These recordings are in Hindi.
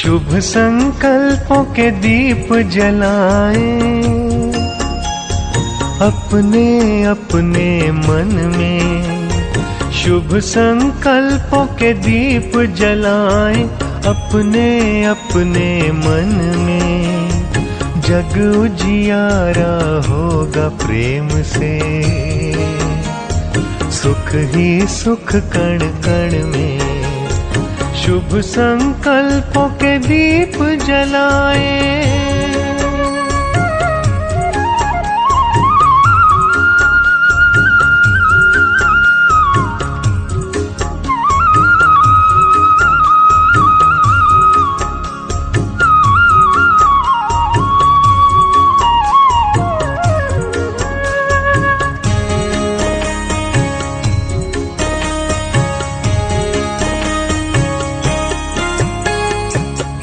शुभ संकल्पों के दीप जलाएं अपने अपने मन में। शुभ संकल्पों के दीप जलाएं अपने अपने मन में। जग उजियारा होगा प्रेम से, सुख ही सुख कण कण में। शुभ संकल्पों के दीप जलाएं।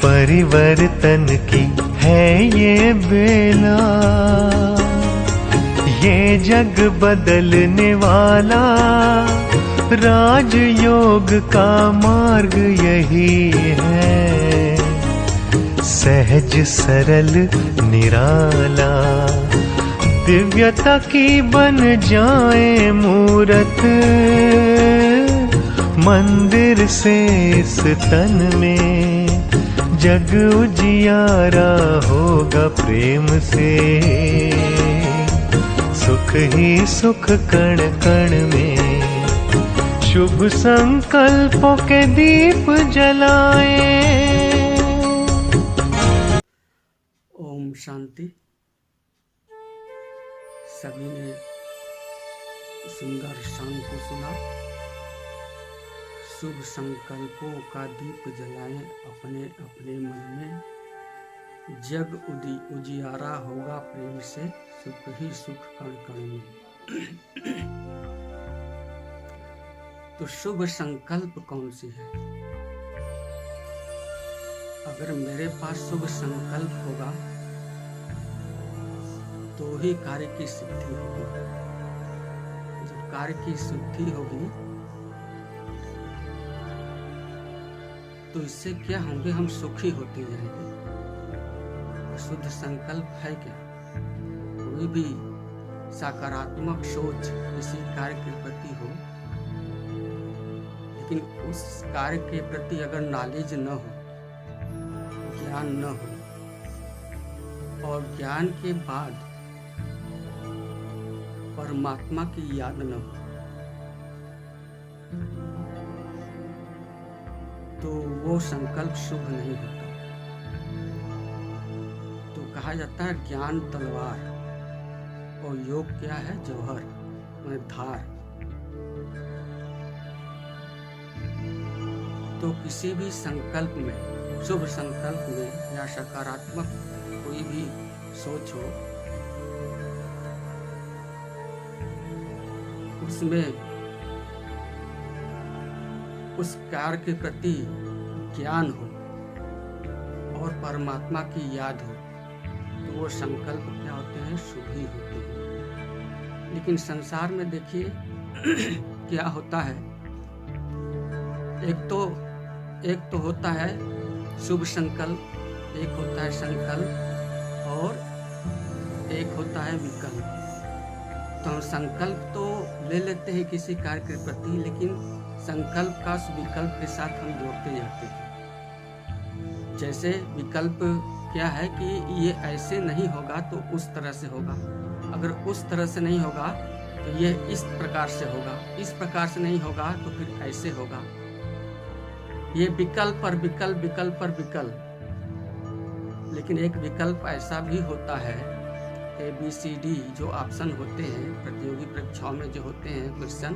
परिवर्तन की है ये बेला, ये जग बदलने वाला। राजयोग का मार्ग यही है, सहज सरल निराला। दिव्यता की बन जाए मूरत, मंदिर से इस तन में। जग उजियारा होगा प्रेम से, सुख ही सुख कण कण में। शुभ संकल्पों के दीप जलाएं। ओम शांति। सभी ने सुंदर शांत को सुना। शुभ संकल्पों का दीप जलाएं अपने अपने मन में। जग उजियारा होगा प्रेम से, सुख ही सुख कण कण में। तो शुभ संकल्प कौन सी है? अगर मेरे पास शुभ संकल्प होगा तो ही कार्य की सिद्धि होगी। जब कार्य की सिद्धि होगी तो इससे क्या होंगे? हम सुखी होते जाएंगे। शुद्ध संकल्प है क्या? कोई भी सकारात्मक सोच किसी कार्य के प्रति हो, लेकिन उस कार्य के प्रति अगर नॉलेज न हो, ज्ञान न हो, और ज्ञान के बाद परमात्मा की याद न हो, तो वो संकल्प शुभ नहीं होता। तो कहा जाता है ज्ञान तलवार और योग क्या है? जौहर, मतलब धार। तो किसी भी संकल्प में, शुभ संकल्प में या सकारात्मक कोई भी सोच हो, उसमें उस कार्य के प्रति ज्ञान हो और परमात्मा की याद हो, तो वो संकल्प क्या होते हैं? शुभ ही होते हैं। लेकिन संसार में देखिए क्या होता है। एक तो होता है शुभ संकल्प, एक होता है संकल्प, और एक होता है विकल्प। तो हम संकल्प तो ले लेते हैं किसी कार्य के प्रति, लेकिन संकल्प का विकल्प के साथ हम जोड़ते जाते हैं। जैसे विकल्प क्या है कि ये ऐसे नहीं होगा तो उस तरह से होगा, अगर उस तरह से नहीं होगा तो ये इस प्रकार से होगा, इस प्रकार से नहीं होगा तो फिर ऐसे होगा। ये विकल्प पर विकल्प, विकल्प पर विकल्प। लेकिन एक विकल्प ऐसा भी होता है, ABCD जो ऑप्शन होते हैं प्रतियोगी परीक्षाओं में जो होते हैं क्वेश्चन,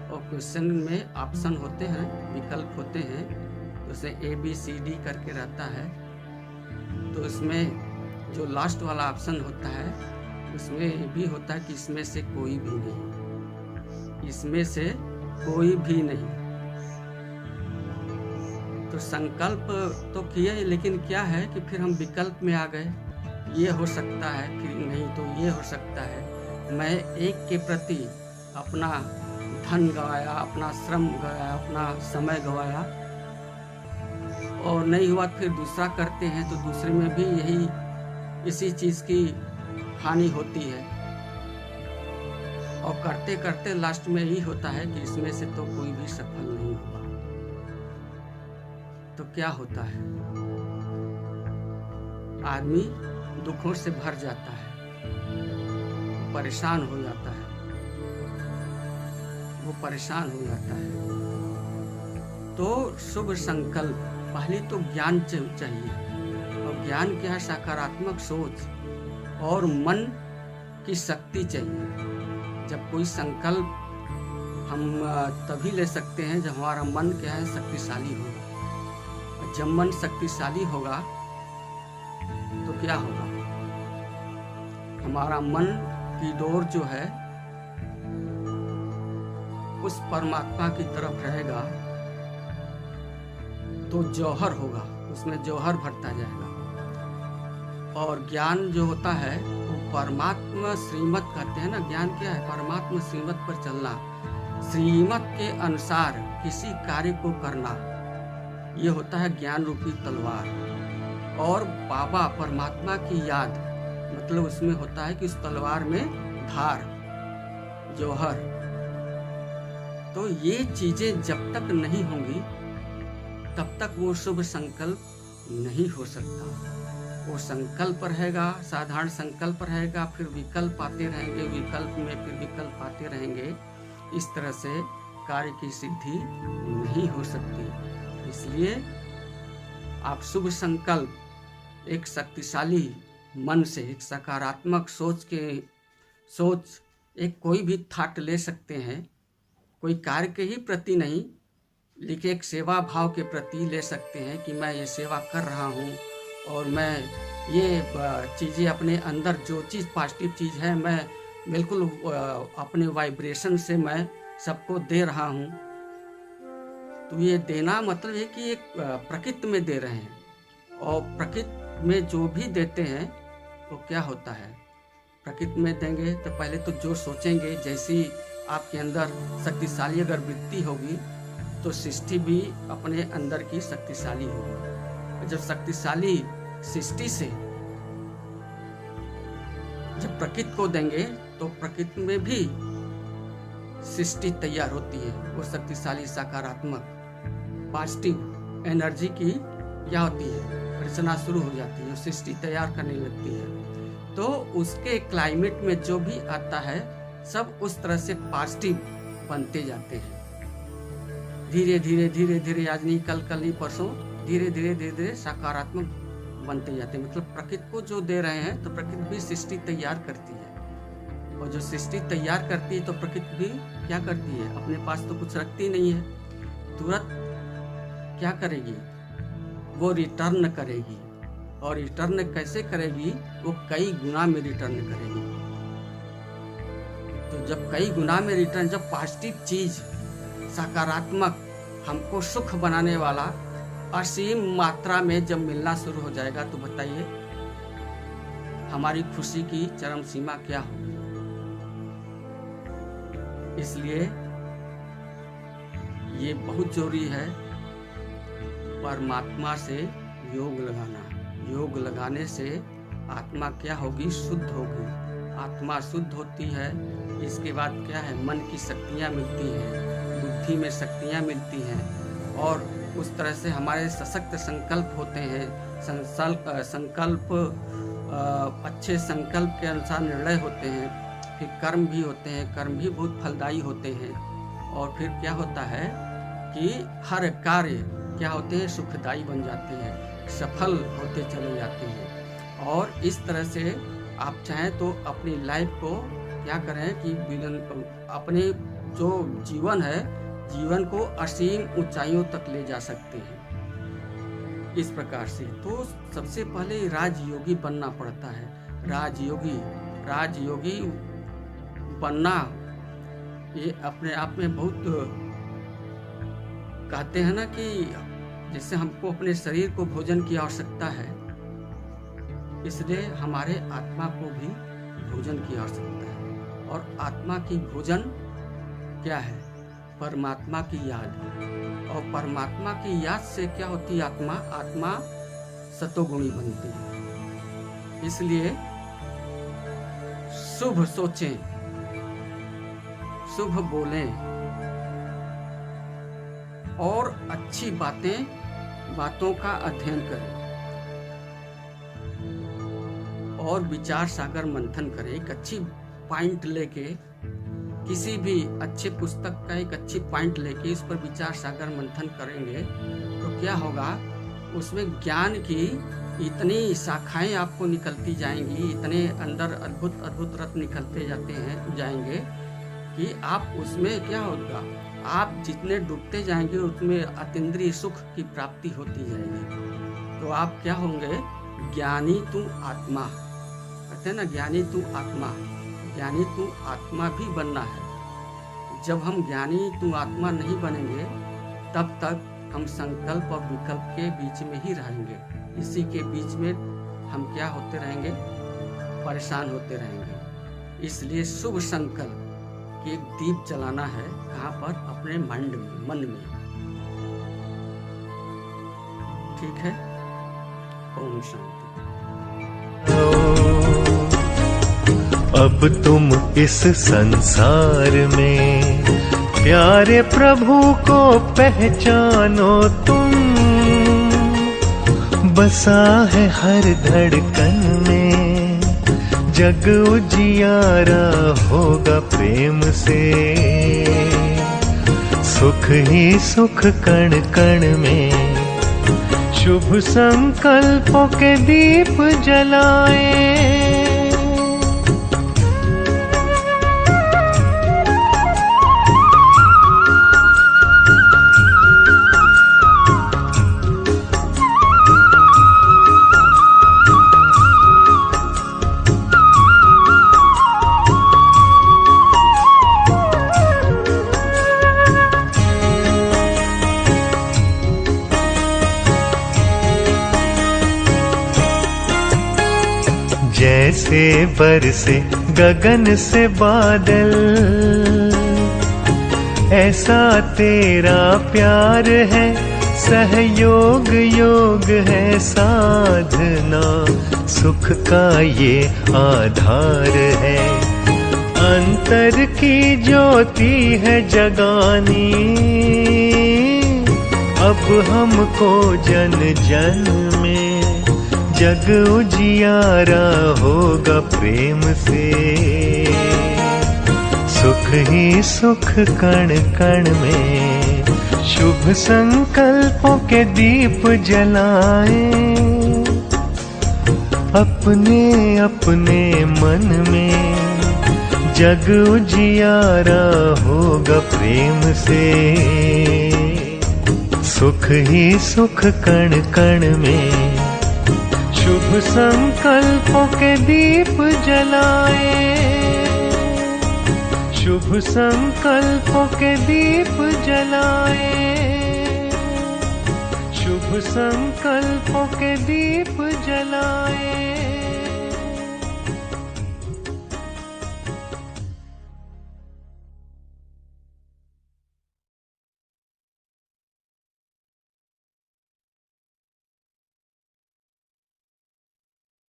और क्वेश्चन में ऑप्शन होते हैं, विकल्प होते हैं, तो उसे ABCD करके रहता है। तो इसमें जो लास्ट वाला ऑप्शन होता है उसमें ये भी होता है कि इसमें से कोई भी नहीं, इसमें से कोई भी नहीं। तो संकल्प तो किए, लेकिन क्या है कि फिर हम विकल्प में आ गए। ये हो सकता है, फिर नहीं तो ये हो सकता है। मैं एक के प्रति अपना धन गवाया, अपना श्रम गवाया, अपना समय गवाया, और नहीं हुआ फिर दूसरा करते हैं तो दूसरे में भी यही इसी चीज़ की हानि होती है, और करते करते लास्ट में यही होता है कि इसमें से तो कोई भी सफल नहीं हुआ। तो क्या होता है, आदमी दुखों से भर जाता है, परेशान हो जाता है, वो परेशान हो जाता है। तो शुभ संकल्प, पहले तो ज्ञान चाहिए, और ज्ञान क्या है, सकारात्मक सोच और मन की शक्ति चाहिए। जब कोई संकल्प हम तभी ले सकते हैं जब हमारा मन क्या है, शक्तिशाली होगा। जब मन शक्तिशाली होगा तो क्या होगा, हमारा मन की डोर जो है उस परमात्मा की तरफ रहेगा, तो जौहर होगा, उसमें जौहर भरता जाएगा। और ज्ञान जो होता है वो परमात्मा श्रीमत कहते हैं ना। ज्ञान क्या है, परमात्मा श्रीमत पर चलना, श्रीमत के अनुसार किसी कार्य को करना, ये होता है ज्ञान रूपी तलवार। और बाबा परमात्मा की याद, मतलब उसमें होता है कि उस तलवार में धार, जौहर। तो ये चीजें जब तक नहीं होंगी तब तक वो शुभ संकल्प नहीं हो सकता। वो संकल्प रहेगा, साधारण संकल्प रहेगा, फिर विकल्प आते रहेंगे, विकल्प में फिर विकल्प आते रहेंगे। इस तरह से कार्य की सिद्धि नहीं हो सकती। इसलिए आप शुभ संकल्प एक शक्तिशाली मन से, एक सकारात्मक सोच एक कोई भी थाट ले सकते हैं, कोई कार्य के ही प्रति नहीं, लेकिन एक सेवा भाव के प्रति ले सकते हैं कि मैं ये सेवा कर रहा हूँ, और मैं ये चीज़ें अपने अंदर जो चीज़ पॉजिटिव चीज़ है, मैं बिल्कुल अपने वाइब्रेशन से मैं सबको दे रहा हूँ। तो ये देना मतलब है कि एक प्रकृति में दे रहे हैं, और प्रकृति में जो भी देते हैं तो क्या होता है, प्रकृति में देंगे तो पहले तो जो सोचेंगे, जैसी आपके अंदर शक्तिशाली अगर वृत्ति होगी तो सृष्टि भी अपने अंदर की शक्तिशाली होगी। जब शक्तिशाली सृष्टि से जब प्रकृति को देंगे तो प्रकृति में भी सृष्टि तैयार होती है। वो शक्तिशाली सकारात्मक पॉजिटिव एनर्जी की क्या होती है, रचना शुरू हो जाती है, सृष्टि तैयार करने लगती है। तो उसके क्लाइमेट में जो भी आता है सब उस तरह से पॉजिटिव बनते जाते हैं। धीरे धीरे धीरे धीरे, आज नहीं कल, कल नहीं परसों, धीरे धीरे धीरे धीरे सकारात्मक बनते जाते हैं। मतलब प्रकृति को जो दे रहे हैं तो प्रकृति भी सृष्टि तैयार करती है, और जो सृष्टि तैयार करती है तो प्रकृति भी क्या करती है, अपने पास तो कुछ रखती नहीं है, तुरंत क्या करेगी, वो रिटर्न करेगी। और रिटर्न कैसे करेगी, वो कई गुना में रिटर्न करेगी। तो जब कई गुना में रिटर्न, जब पॉजिटिव चीज सकारात्मक हमको सुख बनाने वाला असीम मात्रा में जब मिलना शुरू हो जाएगा, तो बताइए हमारी खुशी की चरम सीमा क्या होगी। इसलिए ये बहुत जरूरी है परमात्मा से योग लगाना। योग लगाने से आत्मा क्या होगी, शुद्ध होगी। आत्मा शुद्ध होती है, इसके बाद क्या है, मन की शक्तियाँ मिलती हैं, बुद्धि में शक्तियाँ मिलती हैं, और उस तरह से हमारे सशक्त संकल्प होते हैं। संकल्प अच्छे संकल्प के अनुसार निर्णय होते हैं, फिर कर्म भी होते हैं, कर्म भी बहुत फलदायी होते हैं। और फिर क्या होता है कि हर कार्य क्या होते हैं, सुखदायी बन जाते हैं, सफल होते चले जाते हैं। और इस तरह से आप चाहें तो अपनी लाइफ को क्या करें कि अपने जो जीवन है, जीवन को असीम ऊंचाइयों तक ले जा सकते हैं। इस प्रकार से तो सबसे पहले राजयोगी बनना पड़ता है। राजयोगी बनना ये अपने आप में बहुत, कहते हैं ना कि जैसे हमको अपने शरीर को भोजन की आवश्यकता है, इसलिए हमारे आत्मा को भी भोजन की आवश्यकता है। और आत्मा की भोजन क्या है, परमात्मा की याद, और परमात्मा की याद से क्या होती है? आत्मा सतोगुणी बनती है। इसलिए शुभ सोचें, शुभ बोलें और अच्छी बातों का अध्ययन करें और विचार सागर मंथन करें। एक अच्छी पॉइंट लेके, किसी भी अच्छे पुस्तक का एक अच्छी पॉइंट लेके इस पर विचार सागर मंथन करेंगे तो क्या होगा? उसमें ज्ञान की इतनी शाखाएं आपको निकलती जाएंगी, इतने अंदर अद्भुत अद्भुत रत्न निकलते जाएंगे कि आप उसमें क्या होगा? आप जितने डूबते जाएंगे उसमें अतीन्द्रिय सुख की प्राप्ति होती जाएगी। तो आप क्या होंगे? ज्ञानी तू आत्मा, कहते हैं ना, ज्ञानी तू आत्मा। ज्ञानी तू आत्मा भी बनना है। जब हम ज्ञानी तू आत्मा नहीं बनेंगे तब तक हम संकल्प और विकल्प के बीच में ही रहेंगे। इसी के बीच में हम क्या होते रहेंगे? परेशान होते रहेंगे। इसलिए शुभ संकल्प कि एक दीप जलाना है, कहाँ पर? अपने माइंड में, मन में। ठीक है? ओम शांति। अब तुम इस संसार में प्यारे प्रभु को पहचानो तुम, बसा है हर धड़कन में, जग उजियारा होगा प्रेम से। सुख ही सुख कण कण में, शुभ संकल्पों के दीप जलाए। जैसे बरसे गगन से बादल, ऐसा तेरा प्यार है, सहयोग योग है साधना, सुख का ये आधार है। अंतर की ज्योति है जगानी, अब हमको जन जन में, जग उजियारा होगा प्रेम से। सुख ही सुख कण कण में, शुभ संकल्पों के दीप जलाए। अपने अपने मन में, जग उजियारा होगा प्रेम से। सुख ही सुख कण कण में, शुभ संकल्पों के दीप जलाए। शुभ संकल्पों के दीप जलाए। शुभ संकल्पों के दीप जलाए।